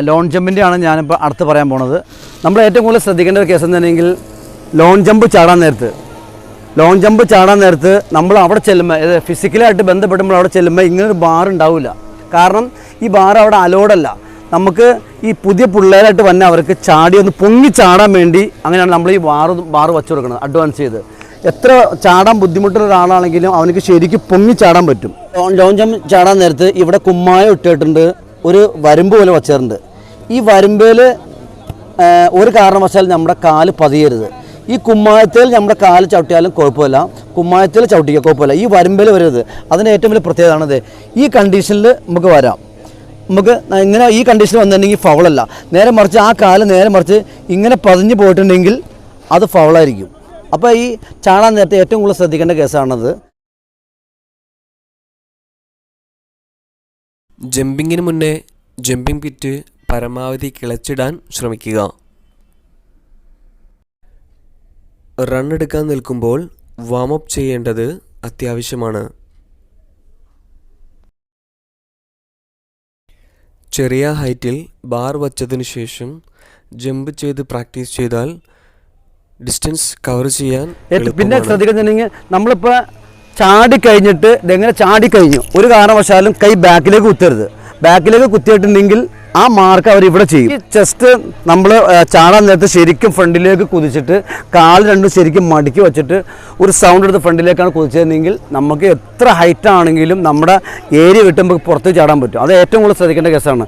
Long ജമ്പിൻ്റെയാണ് ഞാനിപ്പോൾ അടുത്ത് പറയാൻ പോണത്. നമ്മൾ ഏറ്റവും കൂടുതൽ ശ്രദ്ധിക്കേണ്ട ഒരു കേസ് എന്താണെങ്കിൽ ലോങ് ജമ്പ് ചാടാൻ നേരത്ത് നമ്മൾ അവിടെ ചെല്ലുമ്പോൾ ഫിസിക്കലായിട്ട് ബന്ധപ്പെടുമ്പോൾ അവിടെ ചെല്ലുമ്പോൾ ഇങ്ങനൊരു ബാർ ഉണ്ടാവില്ല. കാരണം ഈ ബാർ അവിടെ അലോഡല്ല. നമുക്ക് ഈ പുതിയ പിള്ളേരായിട്ട് വന്നെ അവർക്ക് ചാടി ഒന്ന് പൊങ്ങി ചാടാൻ വേണ്ടി അങ്ങനെയാണ് നമ്മൾ ഈ ബാർ വെച്ച് കൊടുക്കുന്നത് അഡ്വാൻസ് ചെയ്ത്. എത്ര ചാടാൻ ബുദ്ധിമുട്ടുള്ള ഒരാളാണെങ്കിലും അവനക്ക് ശരിക്കും പൊങ്ങി ചാടാൻ പറ്റും. ലോങ് ജമ്പ് ചാടാൻ നേരത്ത് ഇവിടെ കുമ്മായം ഇട്ടിട്ടുണ്ട്, ഒരു വരമ്പ് പോലെ വച്ചിട്ടുണ്ട്. ഈ വരമ്പേൽ ഒരു കാരണവശാലും നമ്മുടെ കാല് പതിയരുത്. ഈ കുമ്മായത്തിൽ നമ്മുടെ കാല് ചവിട്ടിയാലും കുഴപ്പമില്ല, കുമ്മായത്തിൽ ചവിട്ടിക്കുക കുഴപ്പമില്ല, ഈ വരമ്പേൽ വരരുത്. അതിന് ഏറ്റവും വലിയ പ്രത്യേകതയാണത്. ഈ കണ്ടീഷനിൽ നമുക്ക് വരാം. നമുക്ക് ഇങ്ങനെ ഈ കണ്ടീഷനിൽ വന്നിട്ടുണ്ടെങ്കിൽ ഫൗളല്ല. നേരെ മറിച്ച് ആ കാല് നേരെ മറിച്ച് ഇങ്ങനെ പതിഞ്ഞ് പോയിട്ടുണ്ടെങ്കിൽ അത് ഫൗളായിരിക്കും. അപ്പോൾ ഈ ചാടാൻ നേരത്തെ ഏറ്റവും കൂടുതൽ ശ്രദ്ധിക്കേണ്ട കേസാണത്. ജമ്പിങ്ങിന് മുന്നേ ജമ്പിംഗ് പിറ്റ് പരമാവധി കിളച്ചിടാൻ ശ്രമിക്കുക. റൺ എടുക്കാൻ നിൽക്കുമ്പോൾ വാമപ്പ് ചെയ്യേണ്ടത് അത്യാവശ്യമാണ്. ചെറിയ ഹൈറ്റിൽ ബാർ വച്ചതിന് ശേഷം ജമ്പ് ചെയ്ത് പ്രാക്ടീസ് ചെയ്താൽ ഡിസ്റ്റൻസ് കവർ ചെയ്യാൻ. പിന്നെ ശ്രദ്ധിക്കുന്നുണ്ടെങ്കിൽ നമ്മളിപ്പോൾ ചാടിക്കഴിഞ്ഞിട്ട് ഇതെങ്ങനെ ചാടിക്കഴിഞ്ഞു ഒരു കാരണവശാലും കൈ ബാക്കിലേക്ക് കുത്തരുത്. ബാക്കിലേക്ക് കുത്തിയിട്ടുണ്ടെങ്കിൽ ആ മാർക്ക് അവർ ഇവിടെ ചെയ്യും. ഈ ചെസ്റ്റ് നമ്മൾ ചാടാൻ നേരത്തെ ശരിക്കും ഫ്രണ്ടിലേക്ക് കുതിച്ചിട്ട് കാല് രണ്ടും ശരിക്കും മടക്കി വെച്ചിട്ട് ഒരു സൗണ്ട് എടുത്ത് ഫ്രണ്ടിലേക്കാണ് കുതിച്ചതെങ്കിൽ നമുക്ക് എത്ര ഹൈറ്റ് ആണെങ്കിലും നമ്മുടെ ഏരിയ വിട്ട് നമുക്ക് പുറത്ത് ചാടാൻ പറ്റും. അത് ഏറ്റവും കൂടുതൽ ശ്രദ്ധിക്കേണ്ട കേസാണ്.